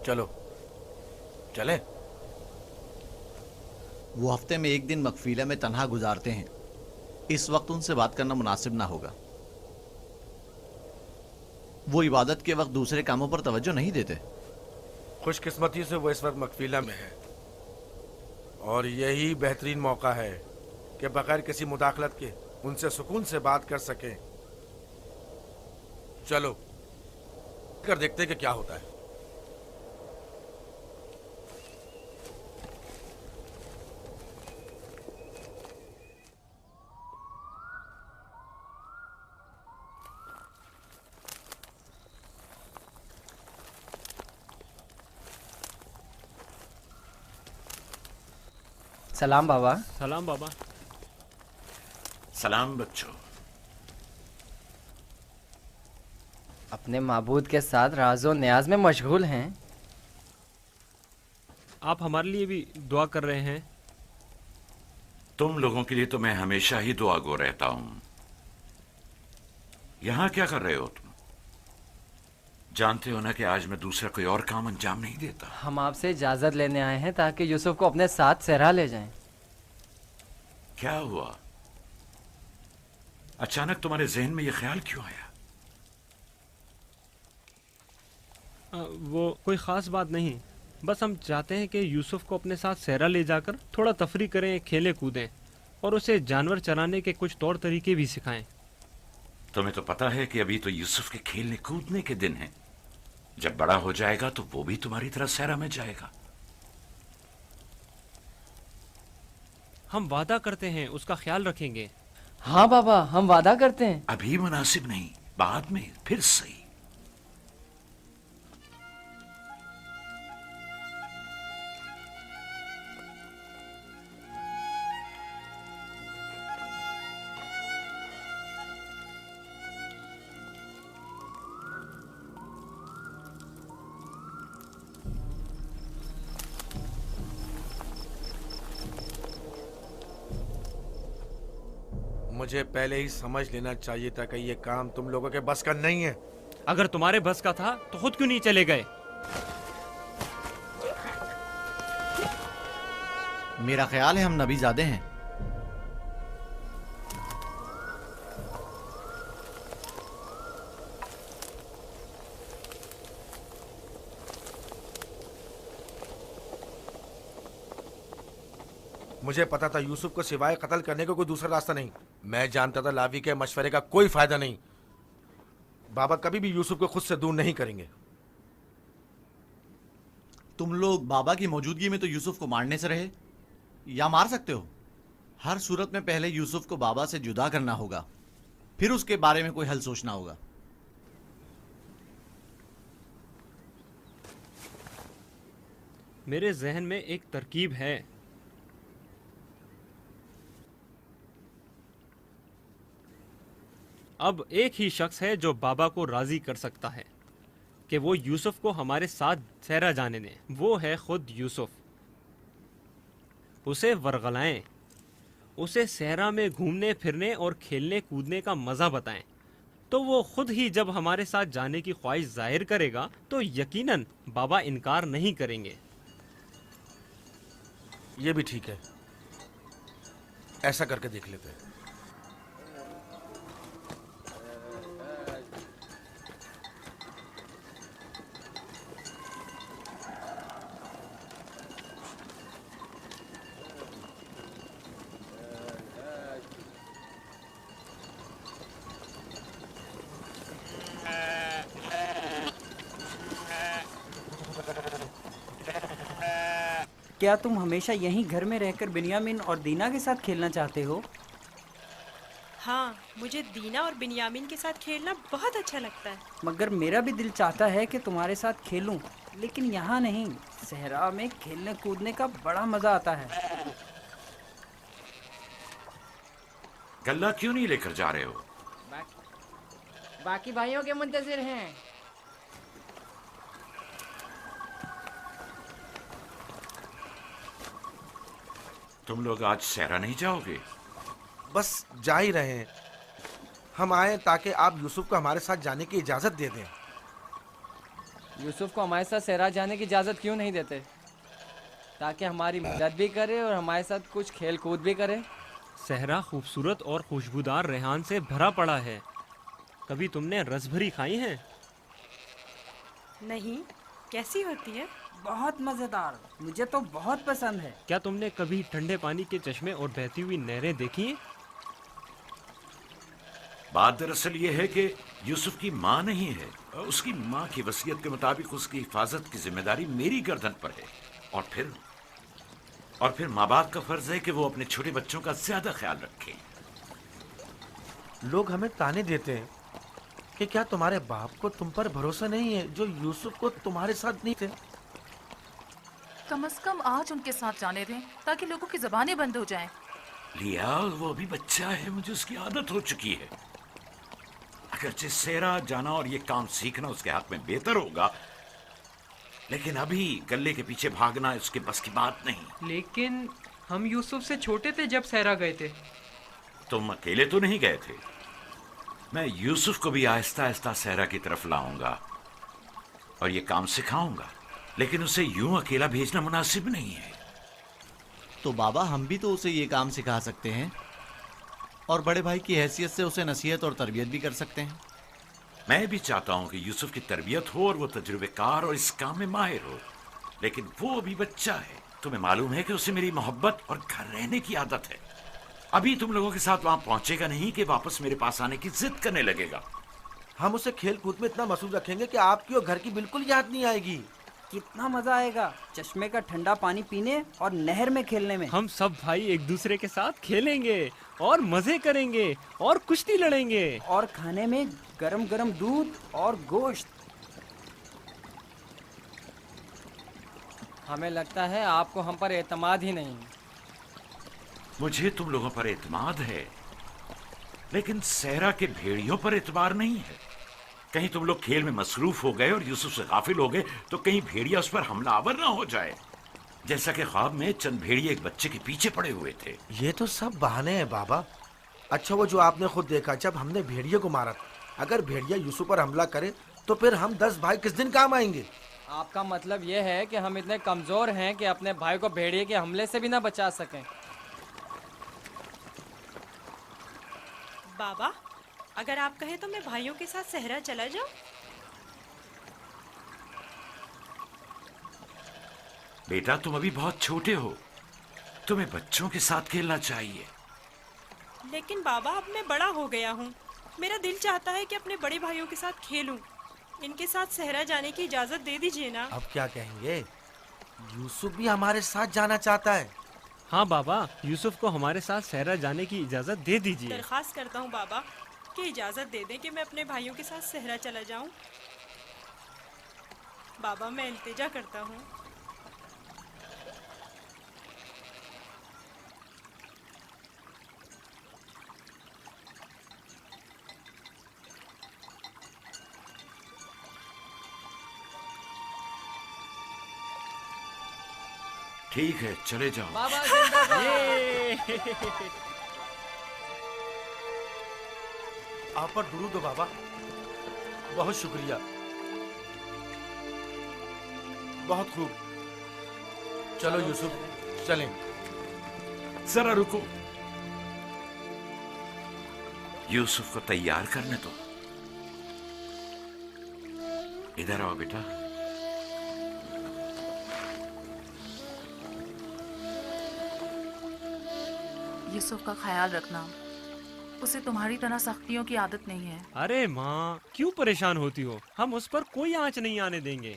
चलो चले। वो हफ्ते में एक दिन मकफीला में तन्हा गुजारते हैं। इस वक्त उनसे बात करना मुनासिब ना होगा। वो इबादत के वक्त दूसरे कामों पर तवज्जो नहीं देते। खुशकिस्मती से वो इस वक्त मकफीला में है और यही बेहतरीन मौका है कि बगैर किसी मुदाखलत के उनसे सुकून से बात कर सकें। चलो कर देखते हैं कि क्या होता है। सलाम बाबा। सलाम बाबा। सलाम बच्चों। अपने माबूद के साथ राज़ो न्याज में मशगूल हैं। आप हमारे लिए भी दुआ कर रहे हैं। तुम लोगों के लिए तो मैं हमेशा ही दुआगो रहता हूं। यहां क्या कर रहे हो तुम? जानते हो ना कि आज मैं दूसरा कोई और काम अंजाम नहीं देता। हम आपसे इजाज़त लेने आए हैं ताकि यूसुफ को अपने साथ सहरा ले जाएं। क्या हुआ? अचानक तुम्हारे जहन में यह ख्याल क्यों आया? वो कोई ख़ास बात नहीं, बस हम चाहते हैं कि यूसुफ को अपने साथ सहरा ले जाकर थोड़ा तफरी करें, खेलें कूदें और उसे जानवर चराने के कुछ तौर तरीके भी सिखाएं। तुम्हें तो पता है कि अभी तो यूसुफ के खेलने कूदने के दिन हैं। जब बड़ा हो जाएगा तो वो भी तुम्हारी तरह सहरा में जाएगा। हम वादा करते हैं उसका ख्याल रखेंगे। हाँ बाबा, हम वादा करते हैं। अभी मुनासिब नहीं, बाद में फिर सही। मुझे पहले ही समझ लेना चाहिए था कि ये काम तुम लोगों के बस का नहीं है। अगर तुम्हारे बस का था तो खुद क्यों नहीं चले गए? मेरा ख्याल है हम नबीजादे हैं। मुझे पता था यूसुफ को सिवाय कत्ल करने का कोई दूसरा रास्ता नहीं। मैं जानता था लावी के मशवरे का कोई फायदा नहीं। बाबा कभी भी यूसुफ को खुद से दूर नहीं करेंगे। तुम लोग बाबा की मौजूदगी में तो यूसुफ को मारने से रहे या मार सकते हो। हर सूरत में पहले यूसुफ को बाबा से जुदा करना होगा, फिर उसके बारे में कोई हल सोचना होगा। मेरे जहन में एक तरकीब है। अब एक ही शख्स है जो बाबा को राजी कर सकता है कि वो यूसुफ को हमारे साथ सहरा जाने दें। वो है खुद यूसुफ। उसे वरगलाएं, उसे सहरा में घूमने फिरने और खेलने कूदने का मज़ा बताएं, तो वो खुद ही जब हमारे साथ जाने की ख्वाहिश जाहिर करेगा तो यकीनन बाबा इनकार नहीं करेंगे। ये भी ठीक है, ऐसा करके देख लेते हैं। क्या तुम हमेशा यहीं घर में रहकर बिन्यामिन और दीना के साथ खेलना चाहते हो? हाँ, मुझे दीना और बिन्यामिन के साथ खेलना बहुत अच्छा लगता है। मगर मेरा भी दिल चाहता है कि तुम्हारे साथ खेलूं, लेकिन यहाँ नहीं। सहरा में खेलने कूदने का बड़ा मजा आता है। गल्ला क्यों नहीं लेकर जा रहे हो? बाकी भाइयों के मुंतजिर हैं। तुम लोग आज सहरा नहीं जाओगे? बस जा ही रहे हैं। हम आए ताकि आप यूसुफ को हमारे साथ जाने की इजाजत दे दें। यूसुफ को हमारे साथ सहरा जाने की इजाज़त क्यों नहीं देते, ताकि हमारी मदद भी करे और हमारे साथ कुछ खेल कूद भी करे। सहरा खूबसूरत और खुशबूदार रेहान से भरा पड़ा है। कभी तुमने रसभरी खाई है? नहीं, कैसी होती है? बहुत मज़ेदार, मुझे तो बहुत पसंद है। क्या तुमने कभी ठंडे पानी के चश्मे और बहती हुई नहरें देखी हैं? बात दरअसल ये है कि यूसुफ की माँ नहीं है। उसकी माँ की वसीयत के मुताबिक उसकी हिफाजत की जिम्मेदारी मेरी गर्दन पर है। और फिर माँ बाप का फर्ज है कि वो अपने छोटे बच्चों का ज्यादा ख्याल रखें। लोग हमें ताने देते हैं कि क्या तुम्हारे बाप को तुम पर भरोसा नहीं है, जो यूसुफ को तुम्हारे साथ नहीं थे। कम से कम आज उनके साथ जाने दें ताकि लोगों की जबानें बंद हो जाएं। लिया, वो अभी बच्चा है, मुझे उसकी आदत हो चुकी है। अगरचे सेरा जाना और ये काम सीखना उसके हाथ में बेहतर होगा, लेकिन अभी गल्ले के पीछे भागना उसके बस की बात नहीं। लेकिन हम यूसुफ से छोटे थे जब सहरा गए थे। तुम अकेले तो नहीं गए थे। मैं यूसुफ को भी आहिस्ता आहिस्ता सहरा की तरफ लाऊंगा और ये काम सिखाऊंगा, लेकिन उसे यूं अकेला भेजना मुनासिब नहीं है। तो बाबा, हम भी तो उसे ये काम सिखा सकते हैं और बड़े भाई की हैसियत से उसे नसीहत और तरबियत भी कर सकते हैं। मैं भी चाहता हूं कि यूसुफ की तरबियत हो और वो तजुर्बेकार और इस काम में माहिर हो, लेकिन वो अभी बच्चा है। तुम्हें मालूम है कि उसे मेरी मोहब्बत और घर रहने की आदत है। अभी तुम लोगों के साथ वहां पहुंचेगा नहीं कि वापस मेरे पास आने की जिद करने लगेगा। हम उसे खेल कूद में इतना मसरूफ रखेंगे कि आपकी और घर की बिल्कुल याद नहीं आएगी। कितना मज़ा आएगा चश्मे का ठंडा पानी पीने और नहर में खेलने में। हम सब भाई एक दूसरे के साथ खेलेंगे और मजे करेंगे और कुश्ती लड़ेंगे और खाने में गरम गरम दूध और गोश्त। हमें लगता है आपको हम पर एतमाद ही नहीं। मुझे तुम लोगों पर एतमाद है, लेकिन सहरा के भेड़ियों पर एतबार नहीं है। कहीं तुम लोग खेल में मसरूफ हो गए और यूसुफ से गाफिल हो गए तो कहीं भेड़िया उस पर हमलावर ना हो जाए, जैसा कि ख्वाब में चंद भेड़िए एक बच्चे के पीछे पड़े हुए थे। ये तो सब बहाने हैं बाबा। अच्छा, वो जो आपने खुद देखा जब हमने भेड़िए को मारा था, अगर भेड़िया यूसुफ पर हमला करे तो फिर हम 10 भाई किस दिन काम आएंगे? आपका मतलब ये है कि हम इतने कमजोर हैं कि अपने भाई को भेड़िए के हमले से भी ना बचा सकें। बाबा, अगर आप कहें तो मैं भाइयों के साथ सहरा चला जाऊं? बेटा, तुम अभी बहुत छोटे हो, तुम्हें बच्चों के साथ खेलना चाहिए। लेकिन बाबा, अब मैं बड़ा हो गया हूँ। मेरा दिल चाहता है कि अपने बड़े भाइयों के साथ खेलूं। इनके साथ सहरा जाने की इजाजत दे दीजिए ना। अब क्या कहेंगे? यूसुफ भी हमारे साथ जाना चाहता है। हाँ बाबा, यूसुफ को हमारे साथ सहरा जाने की इजाजत दे दीजिए। दरख्वास्त करता हूँ बाबा कि इजाजत दे दें कि मैं अपने भाइयों के साथ सहरा चला जाऊं। बाबा, मैं इल्तिजा करता हूँ। ठीक है, चले जाओ। बाबा जिंदाबाद। आप पर दुरूद हो बाबा, बहुत शुक्रिया। बहुत खूब, चलो यूसुफ, चलें। जरा रुको, यूसुफ को तैयार करने दो। इधर आओ बेटा। यूसुफ का ख्याल रखना, उसे तुम्हारी तरह सख्तियों की आदत नहीं है। अरे माँ, क्यों परेशान होती हो? हम उस पर कोई आंच नहीं आने देंगे।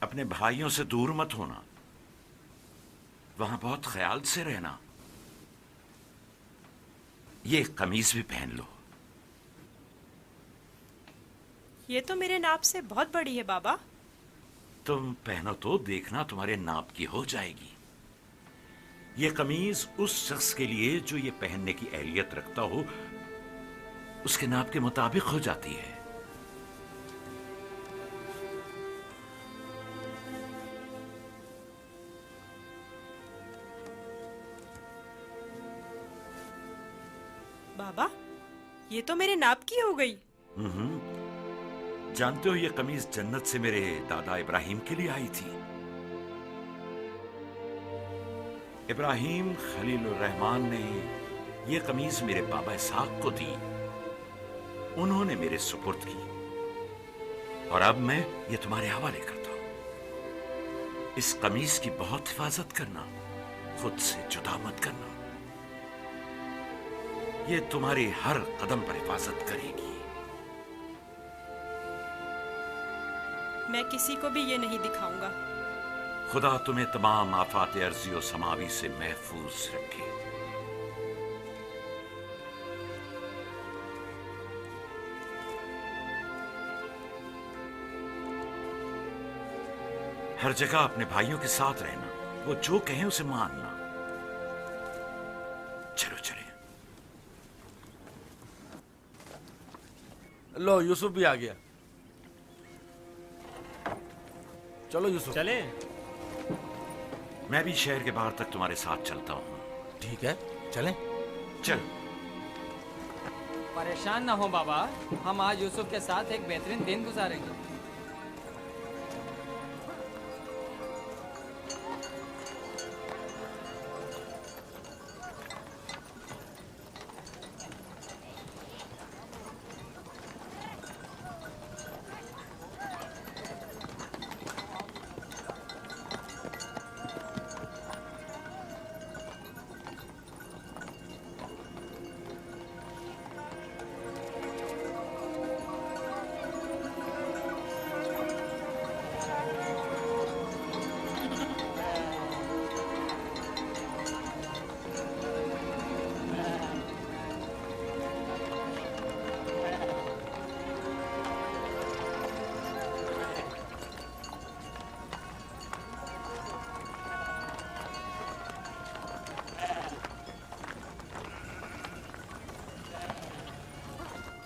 अपने भाइयों से दूर मत होना, वहां बहुत ख्याल से रहना। ये कमीज भी पहन लो। ये तो मेरे नाप से बहुत बड़ी है बाबा। तुम पहनो तो देखना तुम्हारे नाप की हो जाएगी। ये कमीज उस शख्स के लिए जो ये पहनने की अहलियत रखता हो, उसके नाप के मुताबिक हो जाती है। बाबा, ये तो मेरे नाप की हो गई। जानते हो, ये कमीज जन्नत से मेरे दादा इब्राहिम के लिए आई थी। इब्राहिम खलीलुर रहमान ने ये कमीज मेरे बाबा इसहाक को दी। उन्होंने मेरे सुपुर्द की और अब मैं ये तुम्हारे हवाले करता हूं। इस कमीज की बहुत हिफाजत करना, खुद से जुदा मत करना। ये तुम्हारी हर कदम पर हिफाजत करेगी। मैं किसी को भी ये नहीं दिखाऊंगा। खुदा तुम्हें तमाम आफात अर्जी और समावी से महफूज रखे। हर जगह अपने भाइयों के साथ रहना, वो जो कहें उसे मानना। चलो चले। लो, यूसुफ भी आ गया। चलो यूसुफ। चले। मैं भी शहर के बाहर तक तुम्हारे साथ चलता हूँ। ठीक है, चलें। चल। परेशान ना हो बाबा, हम आज यूसुफ के साथ एक बेहतरीन दिन गुजारेंगे।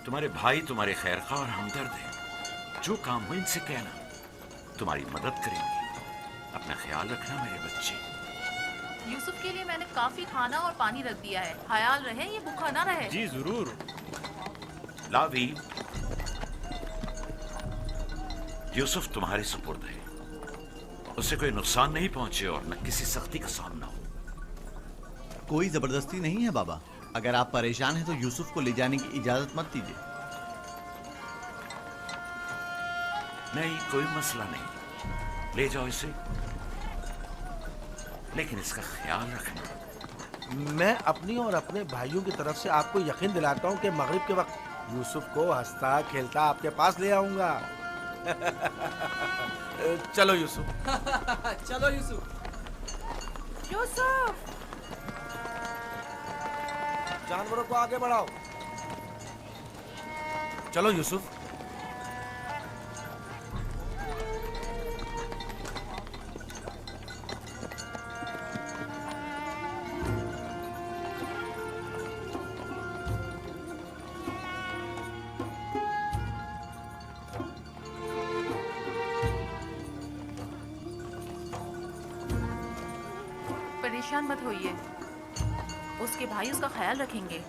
तुम्हारे भाई तुम्हारे खैरखा और हमदर्द हैं। जो काम हो इनसे कहना, तुम्हारी मदद करेंगे। अपना ख्याल रखना मेरे बच्चे। यूसुफ के लिए मैंने काफी खाना और पानी रख दिया है। ख्याल रहे ये भूखा ना रहे। जी जरूर। लावी, यूसुफ तुम्हारे सुपुर्द है। उसे कोई नुकसान नहीं पहुंचे और न किसी सख्ती का सामना हो। कोई जबरदस्ती नहीं है बाबा। अगर आप परेशान हैं तो यूसुफ को ले जाने की इजाजत मत दीजिए। नहीं, कोई मसला नहीं, ले जाओ इसे, लेकिन इसका ख्याल रखना। मैं अपनी और अपने भाइयों की तरफ से आपको यकीन दिलाता हूँ कि मगरिब के वक्त यूसुफ को हंसता खेलता आपके पास ले आऊंगा। चलो यूसुफ। चलो यूसुफ। यूसुफ! जानवरों को आगे बढ़ाओ। चलो यूसुफ। परेशान मत होइए, उसके भाई उसका ख्याल रखेंगे।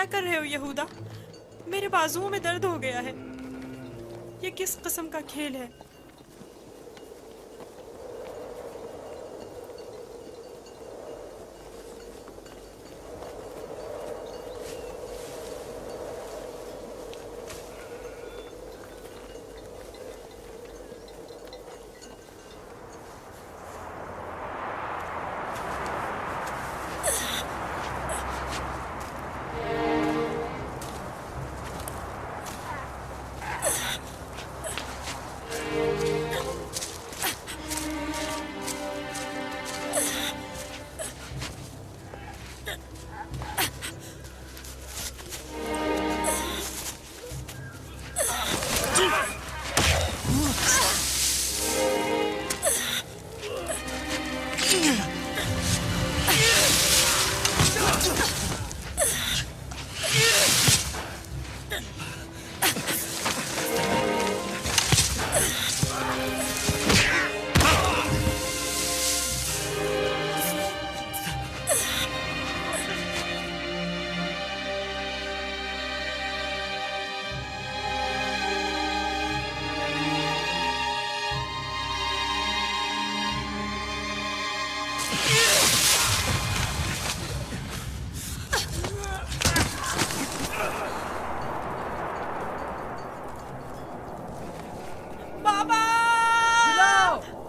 क्या कर रहे हो यहूदा? मेरे बाजुओं में दर्द हो गया है। ये किस किस्म का खेल है?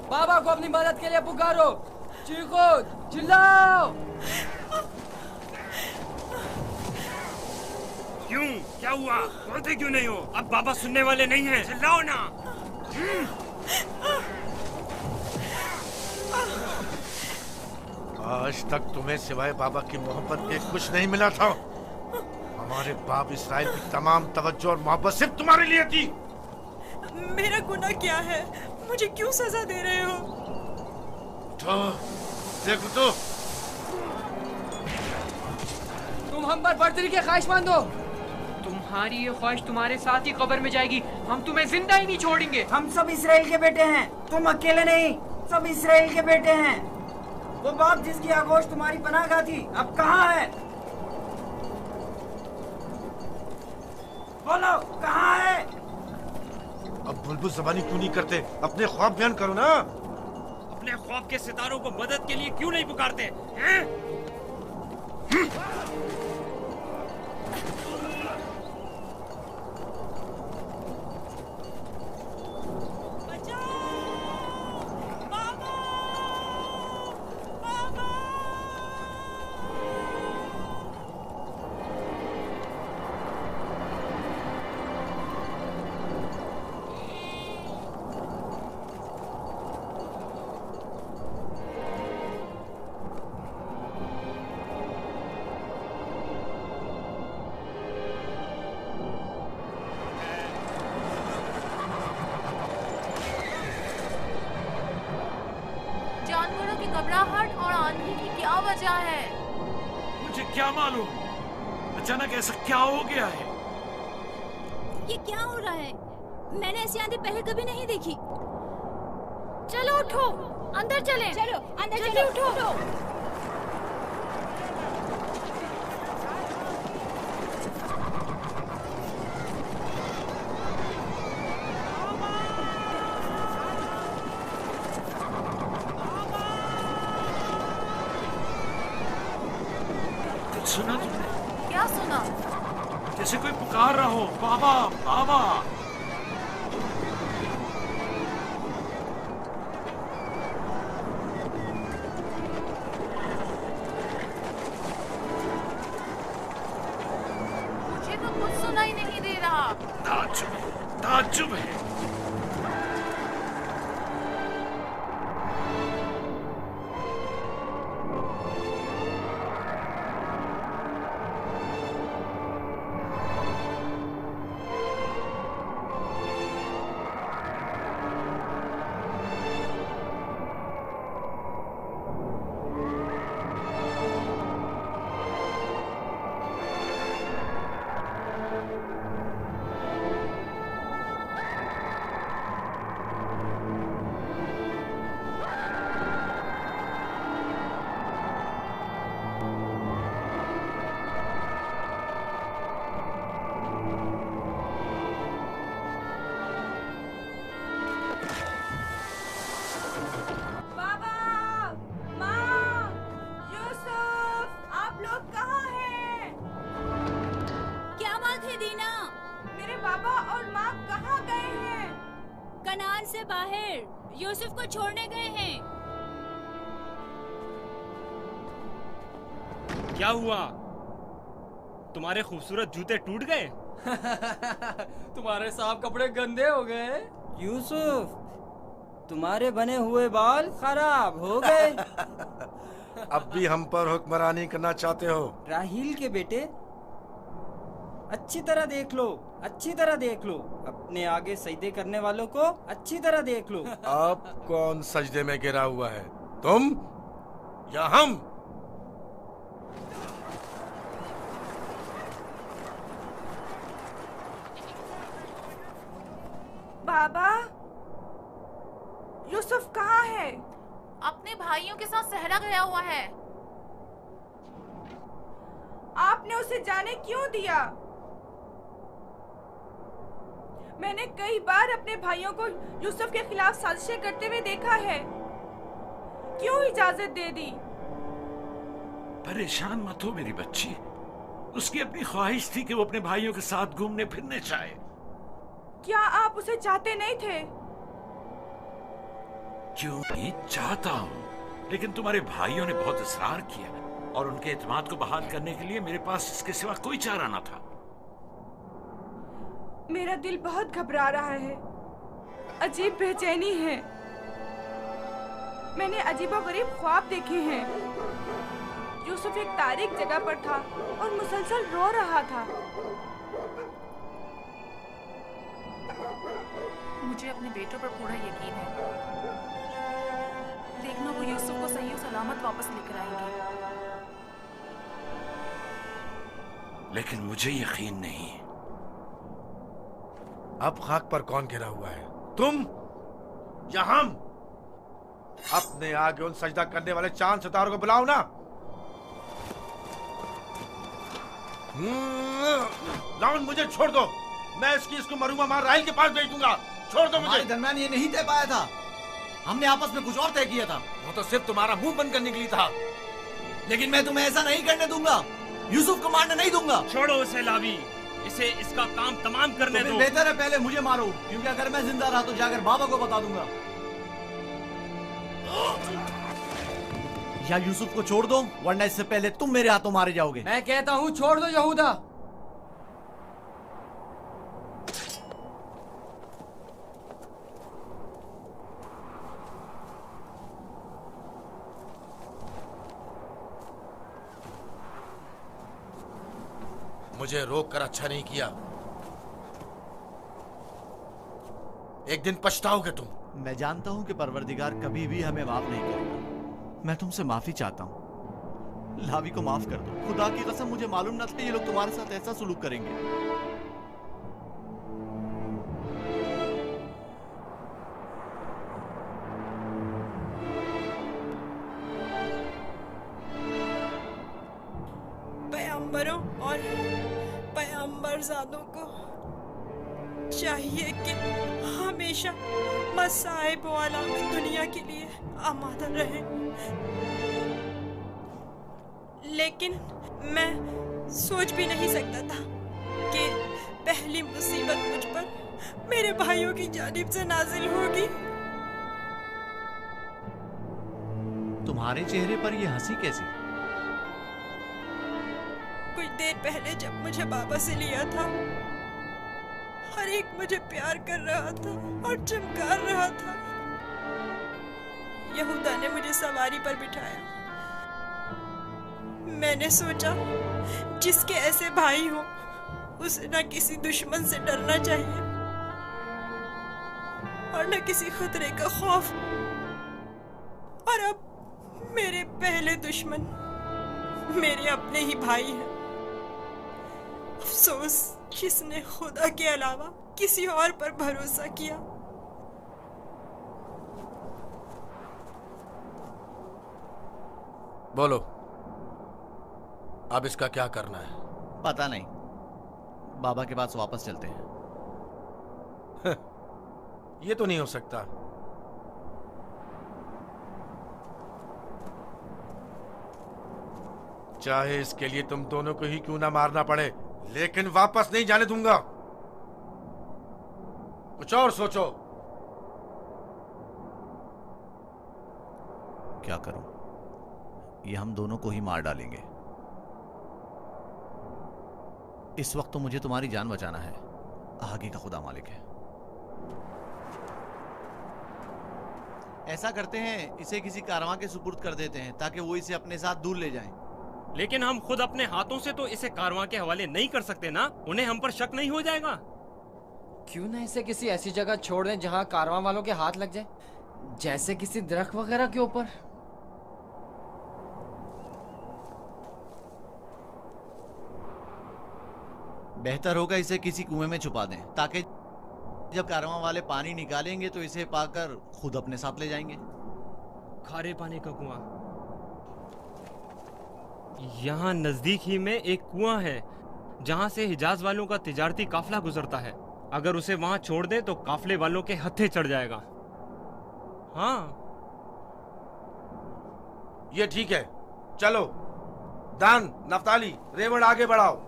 बाबा को अपनी मदद के लिए पुकारो, चीखो, चिल्लाओ। क्यों? क्या हुआ? बोलते क्यों नहीं हो? अब बाबा सुनने वाले नहीं हैं। चिल्लाओ ना। आज तक तुम्हें सिवाय बाबा की मोहब्बत के कुछ नहीं मिला था। हमारे बाप इसराइल की तमाम तवज्जो और मोहब्बत सिर्फ तुम्हारे लिए थी। मेरा गुनाह क्या है? मुझे क्यों सजा दे रहे हो? तो देखो तो। तुम हम पर बर्तरी के ख्वाहिशमंद हो। तुम्हारी ये ख्वाहिश तुम्हारे साथ ही कब्र में जाएगी। हम तुम्हें जिंदा ही नहीं छोड़ेंगे। हम सब इसराइल के बेटे हैं, तुम अकेले नहीं, सब इसराइल के बेटे हैं। वो बाप जिसकी आगोश तुम्हारी पनाहगाह थी, अब कहाँ है? बोलो, कहाँ है? अब बुलबुल ज़बानी क्यों नहीं करते? अपने ख्वाब बयान करो ना। अपने ख्वाब के सितारों को मदद के लिए क्यों नहीं पुकारते हैं? जानवरों की घबराहट और आंधी की क्या वजह है? मुझे क्या मालूम, अचानक ऐसा क्या हो गया है? ये क्या हो रहा है? मैंने ऐसी आंधी पहले कभी नहीं देखी। चलो उठो, अंदर चलें। चलो अंदर चलो, उठो। सुना तुमने? क्या सुना? जैसे कोई पुकार रहा हो, बाबा बाबा। मुझे तो कुछ सुनाई नहीं दे रहा। ताज्जुब है। ताहिर यूसुफ को छोड़ने गए हैं। क्या हुआ? तुम्हारे खूबसूरत जूते टूट गए? तुम्हारे साफ कपड़े गंदे हो गए। यूसुफ, तुम्हारे बने हुए बाल खराब हो गए। अब भी हम पर हुक्मरानी करना चाहते हो? राहील के बेटे, अच्छी तरह देख लो, अच्छी तरह देख लो। अपने आगे सजदे करने वालों को अच्छी तरह देख लो। अब कौन सजदे में गिरा हुआ है, तुम या हम? बाबा, यूसुफ कहाँ है? अपने भाइयों के साथ सहरा गया हुआ है। आपने उसे जाने क्यों दिया? मैंने कई बार अपने भाइयों को यूसुफ के खिलाफ साजिशें करते हुए देखा है। क्यों इजाजत दे दी? परेशान मत हो मेरी बच्ची। उसकी अपनी ख्वाहिश थी कि वो अपने भाइयों के साथ घूमने फिरने जाए। क्या आप उसे चाहते नहीं थे? क्यों नहीं चाहता हूँ, लेकिन तुम्हारे भाइयों ने बहुत इसरार किया और उनके एतमाद को बहाल करने के लिए मेरे पास इसके सिवा कोई चारा न था। मेरा दिल बहुत घबरा रहा है, अजीब बेचैनी है। मैंने अजीबोगरीब ख्वाब देखे हैं। यूसुफ एक तारीक जगह पर था और मुसलसल रो रहा था। मुझे अपने बेटों पर पूरा यकीन है। देखना, वो यूसुफ को सही और सलामत वापस लेकर आएंगे। लेकिन मुझे यकीन नहीं। अब खाक पर कौन गिरा हुआ है, तुम या हम? अपने आगे उन सजदा करने वाले चांद सितारों को बुलाओ ना। लाउन, मुझे छोड़ दो। मैं इसको मरूमा मार राहिल के पास भेज दूंगा। छोड़ दो मुझे। हमारे दरमियान ये नहीं तय पाया था। हमने आपस में कुछ और तय किया था। वो तो सिर्फ तुम्हारा मुंह बंद करने के लिए था। लेकिन मैं तुम्हें ऐसा नहीं करने दूंगा। यूसुफ को मारने नहीं दूंगा। छोड़ो उसे लावी, इसे इसका काम तमाम करने दो। बेहतर है पहले मुझे मारो, क्योंकि अगर मैं जिंदा रहा तो जाकर बाबा को बता दूंगा। या यूसुफ को छोड़ दो, वरना इससे पहले तुम मेरे हाथों मारे जाओगे। मैं कहता हूँ छोड़ दो यहूदा। मुझे रोक कर अच्छा नहीं किया। एक दिन पछताओगे तुम। मैं जानता हूं कि परवरदिगार कभी भी हमें माफ नहीं करेगा। मैं तुमसे माफी चाहता हूं। लावी को माफ कर दो। खुदा की कसम, मुझे मालूम न था ये लोग तुम्हारे साथ ऐसा सुलूक करेंगे। पैगंबरों और पैगंबरजादों को चाहिए कि हमेशा मसाइब वाला दुनिया के लिए आमादा रहे। लेकिन मैं सोच भी नहीं सकता था कि पहली मुसीबत मुझ पर मेरे भाइयों की जानिब से नाजिल होगी। तुम्हारे चेहरे पर ये हंसी कैसी? कुछ देर पहले जब मुझे बाबा से लिया था, हर एक मुझे प्यार कर रहा था और चमकार रहा था। यहूदा ने मुझे सवारी पर बिठाया। मैंने सोचा जिसके ऐसे भाई हो उसे न किसी दुश्मन से डरना चाहिए और न किसी खतरे का खौफ। और अब मेरे पहले दुश्मन मेरे अपने ही भाई हैं। अफसोस किसने खुदा के अलावा किसी और पर भरोसा किया। बोलो, अब इसका क्या करना है? पता नहीं। बाबा के पास वापस चलते हैं। ये तो नहीं हो सकता। चाहे इसके लिए तुम दोनों को ही क्यों ना मारना पड़े, लेकिन वापस नहीं जाने दूंगा। कुछ और सोचो। क्या करूं? ये हम दोनों को ही मार डालेंगे। इस वक्त तो मुझे तुम्हारी जान बचाना है, आगे का खुदा मालिक है। ऐसा करते हैं, इसे किसी कारवां के सुपुर्द कर देते हैं ताकि वो इसे अपने साथ दूर ले जाएं। लेकिन हम खुद अपने हाथों से तो इसे कारवां के हवाले नहीं कर सकते ना, उन्हें हम पर शक नहीं हो जाएगा? क्यों ना इसे किसी ऐसी जगह छोड़ दें जहां कारवां वालों के हाथ लग जाए, जैसे किसी दरख्त वगैरह के ऊपर। बेहतर होगा इसे किसी कुएं में छुपा दें ताकि जब कारवां वाले पानी निकालेंगे तो इसे पाकर खुद अपने साथ ले जाएंगे। खारे पानी का कुआं। यहाँ नजदीक ही में एक कुआं है जहाँ से हिजाज वालों का तिजारती काफला गुजरता है। अगर उसे वहाँ छोड़ दें तो काफले वालों के हत्थे चढ़ जाएगा। हाँ, ये ठीक है, चलो। दान, नफ्ताली, रेवड़ आगे बढ़ाओ।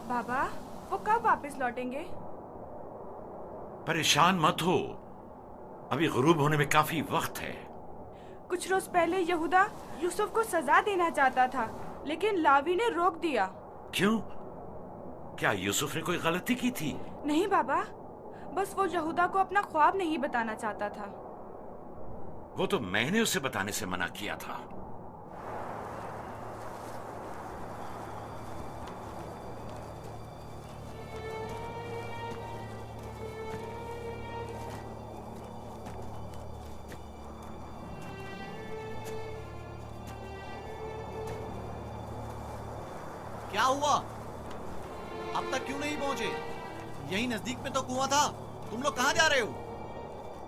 बाबा, वो कब वापस लौटेंगे? परेशान मत हो, अभी गुरूब होने में काफी वक्त है। कुछ रोज पहले यहूदा यूसुफ को सजा देना चाहता था, लेकिन लावी ने रोक दिया। क्यों? क्या यूसुफ ने कोई गलती की थी? नहीं बाबा, बस वो यहूदा को अपना ख्वाब नहीं बताना चाहता था। वो तो मैंने उसे बताने से मना किया था। क्या हुआ? अब तक क्यों नहीं पहुंचे? यही नजदीक में तो कुआं था। तुम लोग कहां जा रहे हो?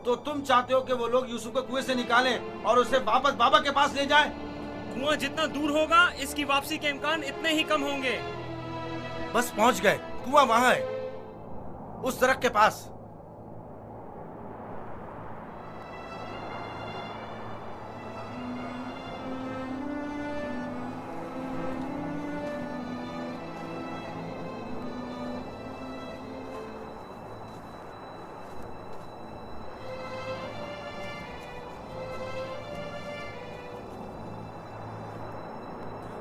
तो तुम चाहते हो कि वो लोग यूसुफ को कुएं से निकालें और उसे वापस बाबा के पास ले जाएं? कुआं जितना दूर होगा इसकी वापसी के इम्कान इतने ही कम होंगे। बस पहुंच गए, कुआं वहां है, उस दरख्त के पास।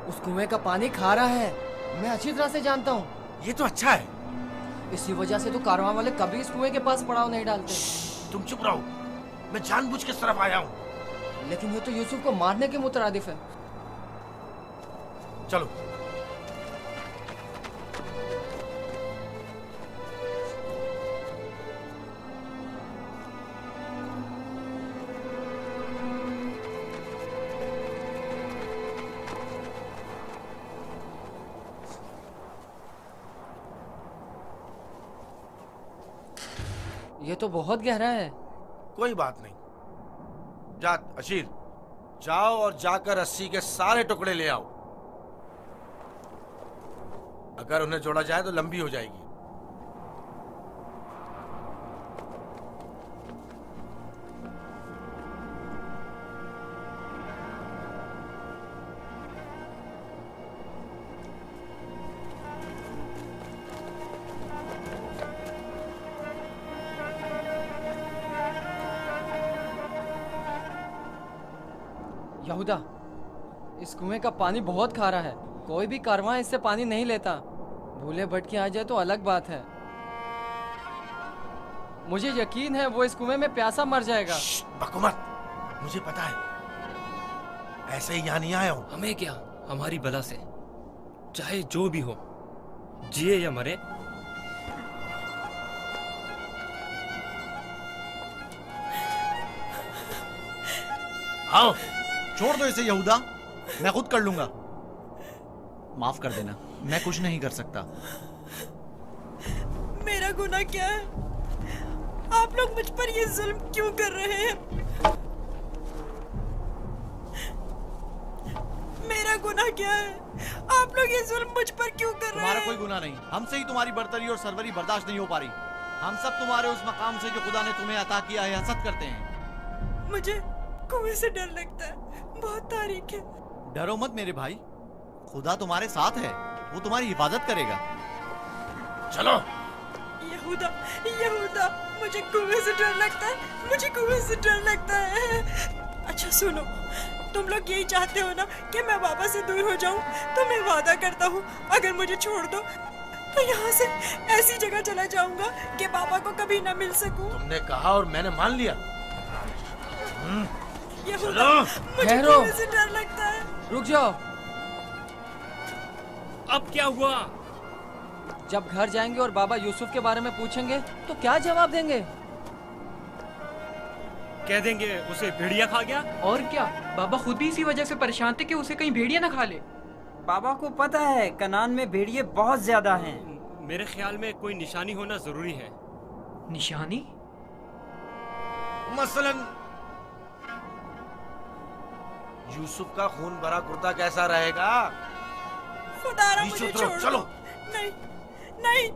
उस कुएं का पानी खारा है, मैं अच्छी तरह से जानता हूँ। ये तो अच्छा है। इसी वजह से तो कारवां वाले कभी इस कुएं के पास पड़ाव नहीं डालते। तुम चुप रहो, मैं जानबूझ के इस तरफ आया हूँ। लेकिन ये तो यूसुफ को मारने के मुतरादिफ है। चलो। ये तो बहुत गहरा है। कोई बात नहीं। जा अशीर, जाओ और जाकर रस्सी के सारे टुकड़े ले आओ। अगर उन्हें जोड़ा जाए तो लंबी हो जाएगी। यहूदा, इस कुएं का पानी बहुत खारा है, कोई भी कारवां इससे पानी नहीं लेता। भूले भटके आ जाए तो अलग बात है। मुझे यकीन है वो इस कुएं में प्यासा मर जाएगा। बकुमत, मुझे पता है, ऐसे ही यहाँ नहीं आया हूँ। हमें क्या, हमारी बला से चाहे जो भी हो, जिए या मरे, आओ। छोड़ दो इसे यहूदा, मैं खुद कर लूंगा। माफ कर देना, मैं कुछ नहीं कर सकता। मेरा गुनाह क्या है? आप लोग मुझ पर ये जुल्म क्यों कर रहे हैं? मेरा गुनाह क्या है? आप लोग ये जुल्म मुझ पर क्यों कर रहे हैं? तुम्हारा कोई गुनाह नहीं, हमसे ही तुम्हारी बर्तरी और सरवरी बर्दाश्त नहीं हो पा रही। हम सब तुम्हारे उस मकाम से जो खुदा ने तुम्हें अता किया है हसद करते हैं। कुएं से डर लगता है, बहुत तारीख है। डरो मत मेरे भाई, खुदा तुम्हारे साथ है, वो तुम्हारी हिफाजत करेगा। चलो। यहूदा, यहूदा, मुझे कुएं से डर लगता है, मुझे कुएं से डर लगता है। अच्छा सुनो, तुम लोग यही चाहते हो ना कि मैं बाबा से दूर हो जाऊं? तो मैं वादा करता हूँ, अगर मुझे छोड़ दो तो यहाँ से ऐसी जगह चला जाऊंगा कि बाबा को कभी ना मिल सकूं। तुमने कहा और मैंने मान लिया। यहूदा, मुझे ठहरो। कुएं से डर लगता है। रुक जाओ। अब क्या हुआ? जब घर जाएंगे और बाबा यूसुफ के बारे में पूछेंगे तो क्या जवाब देंगे? कह देंगे उसे भेड़िया खा गया। और क्या, बाबा खुद भी इसी वजह से परेशान थे कि उसे कहीं भेड़िया ना खा ले। बाबा को पता है कनान में भेड़िए बहुत ज्यादा हैं। मेरे ख्याल में कोई निशानी होना जरूरी है। निशानी? मसलन यूसुफ का खून भरा कुर्ता कैसा रहेगा? खुदारा मुझे नीचे छोड़ उतरो, दो। चलो। नहीं, नहीं,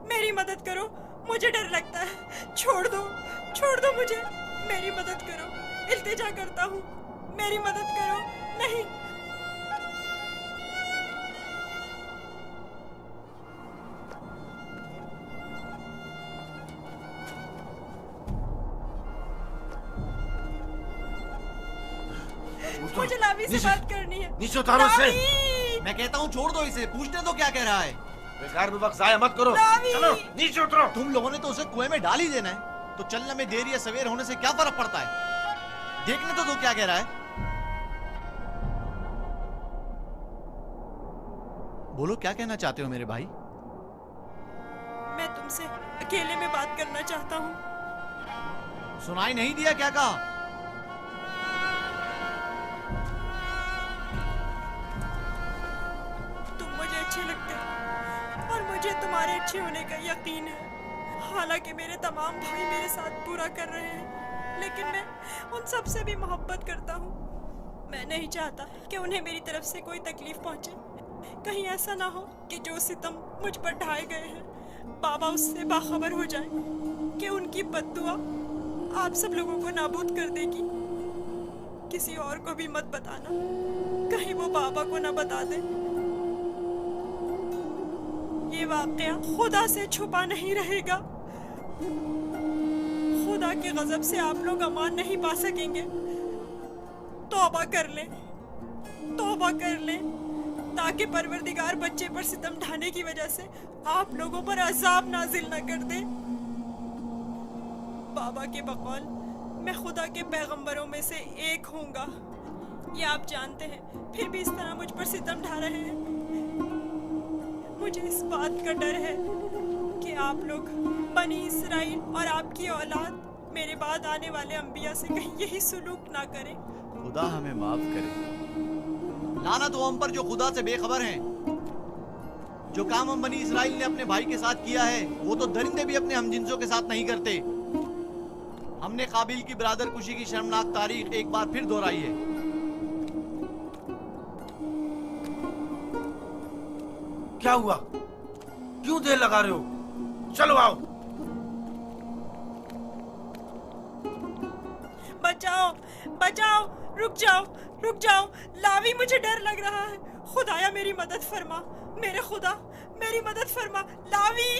मेरी मदद करो, मुझे डर लगता है। छोड़ दो मुझे, मेरी मदद करो, इल्तिजा करता हूँ, मेरी मदद करो। नहीं। मुझे लावी से बात करनी है। नीचे उतारो इसे। लावी! मैं कहता हूँ छोड़ दो इसे, पूछने दो क्या कह रहा है। बेकार में वक्त जाया मत करो। लावी! चलो नीचे उतरो। तुम लोगों ने तो उसे कुएं में डाल ही देना है, तो चलने में देर या सवेर होने से क्या फर्क पड़ता है? देखने तो दो क्या कह रहा है। बोलो क्या कहना चाहते हो मेरे भाई? मैं तुमसे अकेले में बात करना चाहता हूँ। सुनाई नहीं दिया क्या कहा? तुम मुझे अच्छे लगते हो और मुझे तुम्हारे अच्छे होने का यकीन है। हालांकि मेरे तमाम भाई मेरे साथ बुरा कर रहे हैं, लेकिन मैं उन सब से भी मोहब्बत करता हूँ। मैं नहीं चाहता कि उन्हें मेरी तरफ से कोई तकलीफ पहुंचे। कहीं ऐसा ना हो कि जो सितम मुझ पर ढाए गए हैं, बाबा उससे बाखबर हो जाए कि उनकी बद्दुआ आप सब लोगों को नाबूद कर देगी। किसी और को भी मत बताना, कहीं वो बाबा को ना बता दे। ये वाकया खुदा से छुपा नहीं रहेगा। खुदा के गजब से आप लोग अमान नहीं पा सकेंगे। तौबा कर ले, तौबा कर ले, ताकि परवरदिगार बच्चे पर सितम ढाने की वजह से आप लोगों पर अजाब नाजिल न कर दे। बाबा के बकौल मैं खुदा के पैगंबरों में से एक हूँगा, ये आप जानते हैं, फिर भी इस तरह मुझ पर सितम ढा रहे हैं। मुझे इस बात का डर है कि आप लोग बनी इसराइल और आपकी औलाद मेरे बाद आने वाले अंबिया से कहीं यही सुलूक ना करें। खुदा हमें माफ करे। लानत हो हम पर जो खुदा से बेखबर हैं। जो काम हम बनी इसराइल ने अपने भाई के साथ किया है, वो तो दरिंदे भी अपने हमजिंसों के साथ नहीं करते। हमने काबिल की बरादर कुशी की शर्मनाक तारीख एक बार फिर दोहराई है। क्या हुआ? क्यों देर लगा रहे हो? चलो आओ। बचाओ, बचाओ, रुक जाओ, रुक जाओ। लावी, मुझे डर लग रहा है। खुदाया मेरी मदद फरमा, मेरे खुदा मेरी मदद फरमा। लावी,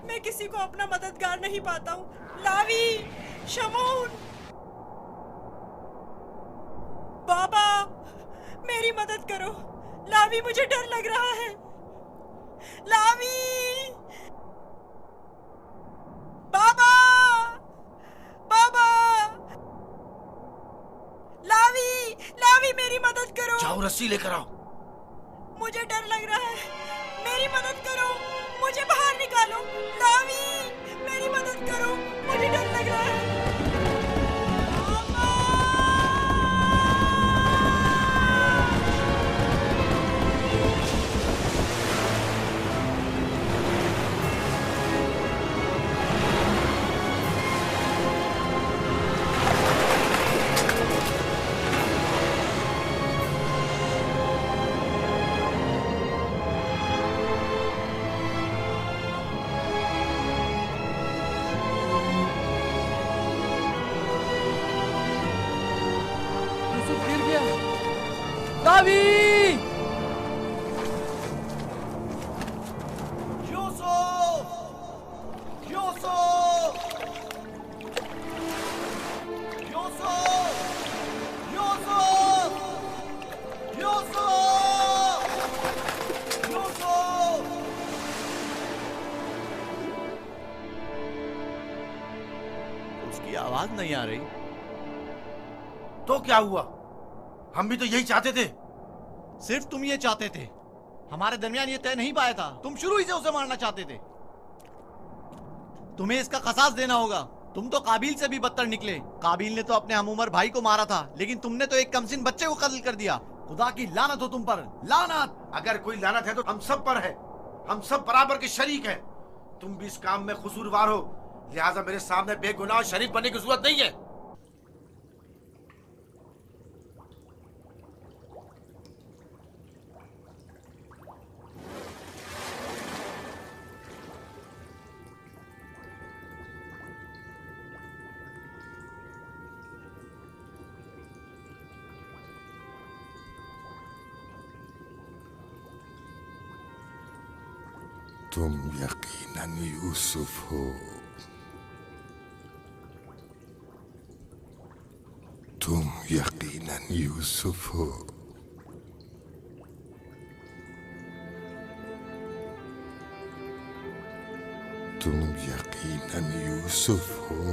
मैं किसी को अपना मददगार नहीं पाता हूँ। लावी, शमून, बाबा मेरी मदद करो। लावी, मुझे डर लग रहा है। लावी, बाबा, बाबा, लावी, लावी मेरी मदद करो। जाओ रस्सी लेकर आओ। मुझे डर लग रहा है, मेरी मदद करो, मुझे बाहर निकालो। लावी, मेरी मदद करो, मुझे डर लग रहा है। चाबी। उसकी आवाज नहीं आ रही। तो क्या हुआ? हम भी तो यही चाहते थे। सिर्फ तुम ये चाहते थे, हमारे दरमियान ये तय नहीं पाया था। तुम शुरू ही से उसे मारना चाहते थे। तुम्हें इसका खसास देना होगा। तुम तो काबिल से भी बदतर निकले। काबिल ने तो अपने हमउम्र भाई को मारा था, लेकिन तुमने तो एक कमसिन बच्चे को कत्ल कर दिया। खुदा की लानत हो तुम पर, लानत। अगर कोई लानत है तो हम सब पर है। हम सब बराबर के शरीक हैं। तुम भी इस काम में कसूरवार हो, लिहाजा मेरे सामने बेगुनाह शरीक बनने की जरूरत नहीं है। तुम यकीनन यूसुफ हो। तुम यकीनन यूसुफ हो। तुम यकीनन यूसुफ हो।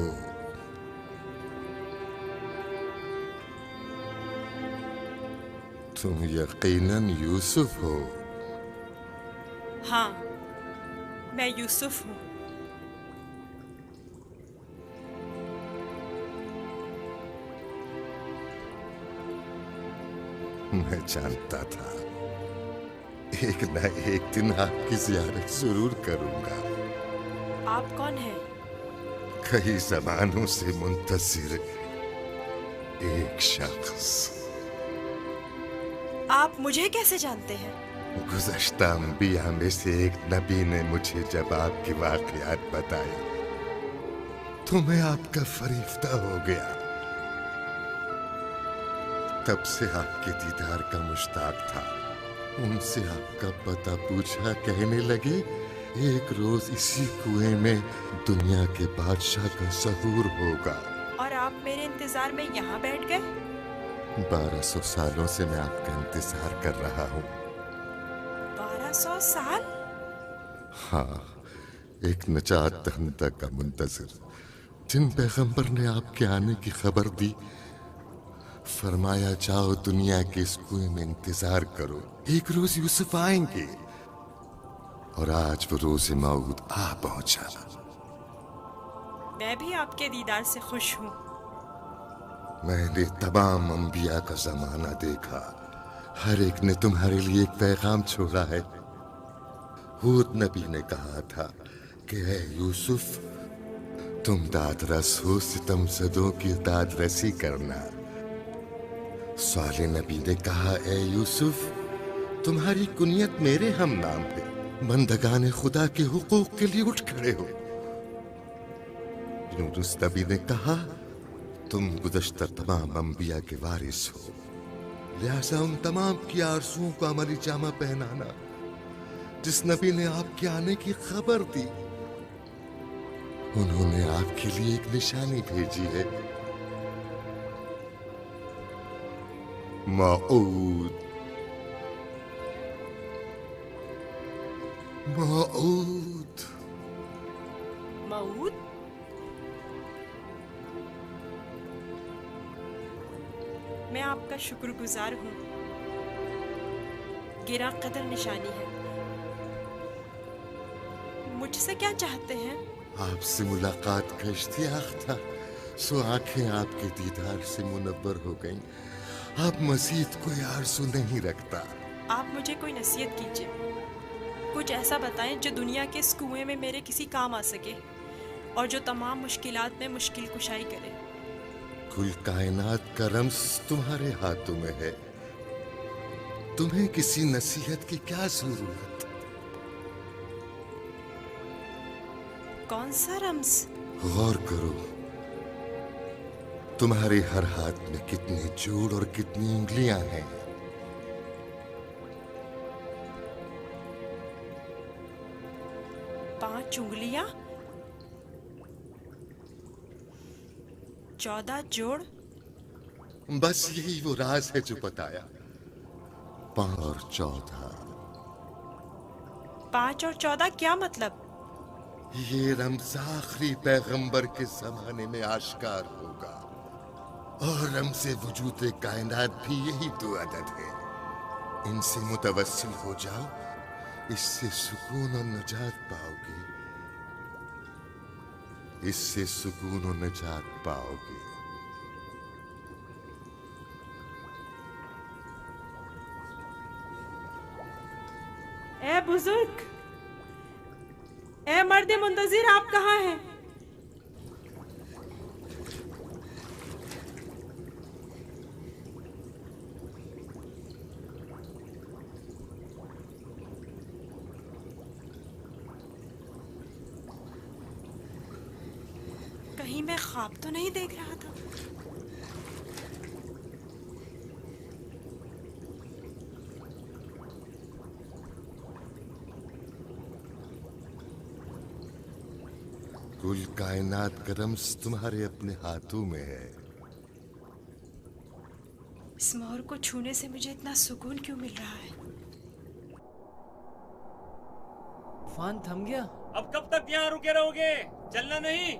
तुम यकीनन यूसुफ हो। हाँ, मैं यूसुफ हूँ। मैं जानता था एक न एक दिन आपकी ज़ियारत जरूर करूंगा। आप कौन हैं? कई ज़मानों से मुंतज़िर एक शख्स। आप मुझे कैसे जानते हैं? गुज़श्ता अंबिया में से एक नबी ने मुझे जब आपके वाक़यात बताए तो मैं आपका फरिश्ता हो गया। तब से आपके दीदार का मुश्ताक था। उनसे आपका पता पूछा, कहने लगे एक रोज इसी कुएं में दुनिया के बादशाह का ज़हूर होगा। और आप मेरे इंतजार में यहाँ बैठ गए? 1200 सालों से मैं आपका इंतजार कर रहा हूँ। 1200 साल? हाँ, एक नजात दहिंदा का मुंतज़िर, जिन पैगंबर ने आपके आने की खबर दी, फरमाया जाओ दुनिया के इस कुएं में इंतजार करो, एक रोज यूसुफ आएंगे। और आज वो रोज़े मौऊद आ पहुंचा। मैं भी आपके दीदार से खुश हूँ। मैंने तमाम अंबिया का जमाना देखा, हर एक ने तुम्हारे लिए एक पैगाम छोड़ा है। हूद नबी ने कहा था कि ऐ यूसुफ, तुम दादरस हो, सितमज़दों की दादरसी करना। साले नबी ने कहा, ऐ यूसुफ, तुम्हारी कुनियत मेरे हम नाम है, बंदगाने खुदा के हुकूक के लिए उठ खड़े हो। यूनुस नबी ने कहा, तुम गुज़श्ता तमाम अंबिया के वारिस हो, लिहाजा उन तमाम की आरज़ुओं को अमली जामा पहनाना जिस नबी ने आपके आने की खबर दी। उन्होंने आपके लिए एक निशानी भेजी है, मऊद। मऊद। मऊद? मैं आपका शुक्रगुजार हूँ। गिरा कदर निशानी है। मुझसे क्या चाहते हैं? आपसे मुलाकात का इश्तियाक था, सो आंखें आपके दीदार से मुनव्वर हो गईं। अब मज़ीद कोई आरज़ू नहीं रखता। आप मुझे कोई नसीहत कीजिए, कुछ ऐसा बताएं जो दुनिया के इस कुएं में मेरे किसी काम आ सके और जो तमाम मुश्किलात में मुश्किल कुशाई करे। कुल कायनात का रम्स तुम्हारे हाथों में है, तुम्हें किसी नसीहत की क्या जरूरत? कौन सा रम्स? गौर करो, तुम्हारे हर हाथ में कितने जोड़ और कितनी उंगलियां हैं। चुंगलियां 14 जोड़। बस यही वो राज है जो बताया। 5 और 14। 5 और 14 क्या मतलब? ये रमज़ आखिरी पैगंबर के जमाने में आश्कार होगा और रमज़े वजूद कायनात भी यही 2 अदद है। इनसे मुतवस्सिल हो जाओ, इससे सुकून और नजात पाओगे, इससे सुकून और नजात पाओगे। ए बुजुर्ग, ए मर्द मुंतजिर, आप कहाँ हैं? कहीं मैं ख्वाब तो नहीं देख रहा था? कुल कायनात का रम्ज़ तुम्हारे अपने हाथों में है। इस मोर को छूने से मुझे इतना सुकून क्यों मिल रहा है? तूफान थम गया। अब कब तक यहाँ रुके रहोगे? चलना नहीं?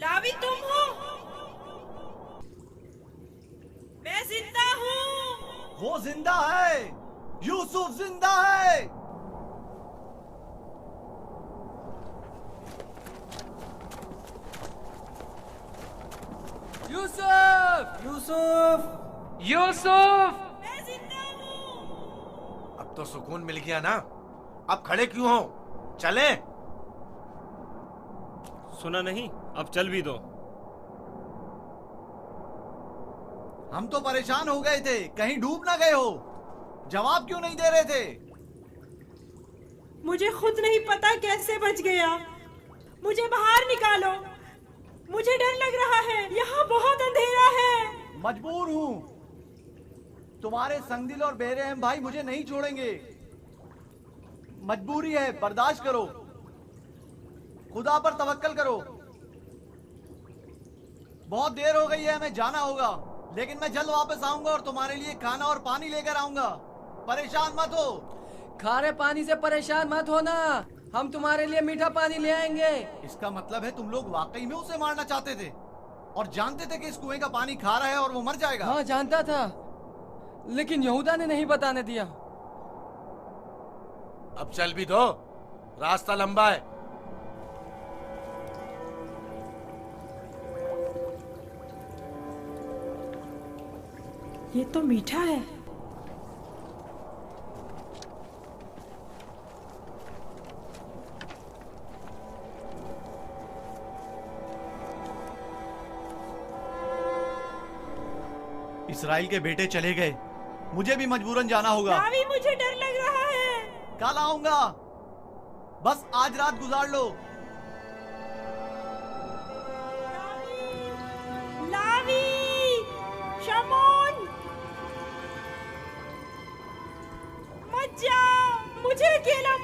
लावी तुम हो? मैं जिंदा हूँ। वो जिंदा है, यूसुफ जिंदा है। यूसुफ! यूसुफ! यूसुफ! मैं जिंदा हूँ। अब तो सुकून मिल गया ना? अब खड़े क्यों हो? चलें? सुना नहीं? अब चल भी दो। हम तो परेशान हो गए थे, कहीं डूब ना गए हो। जवाब क्यों नहीं दे रहे थे? मुझे खुद नहीं पता कैसे बच गया। मुझे बाहर निकालो, मुझे डर लग रहा है, यहाँ बहुत अंधेरा है। मजबूर हूँ, तुम्हारे संगदिल और बेरहम भाई मुझे नहीं छोड़ेंगे। मजबूरी है, बर्दाश्त करो, खुदा पर तवक्कल करो। बहुत देर हो गई है, हमें जाना होगा, लेकिन मैं जल्द वापस आऊंगा और तुम्हारे लिए खाना और पानी लेकर आऊंगा। परेशान मत हो। खारे पानी से परेशान मत होना, हम तुम्हारे लिए मीठा पानी ले आएंगे। इसका मतलब है तुम लोग वाकई में उसे मारना चाहते थे और जानते थे कि इस कुएं का पानी खारा है और वो मर जाएगा। हाँ जानता था, लेकिन यहूदा ने नहीं बताने दिया। अब चल भी दो, रास्ता लंबा है। ये तो मीठा है। इस्राइल के बेटे चले गए, मुझे भी मजबूरन जाना होगा। लावी, मुझे डर लग रहा है। कल आऊंगा, बस आज रात गुजार लो। लावी, शमोन, मत जाओ, मुझे अकेला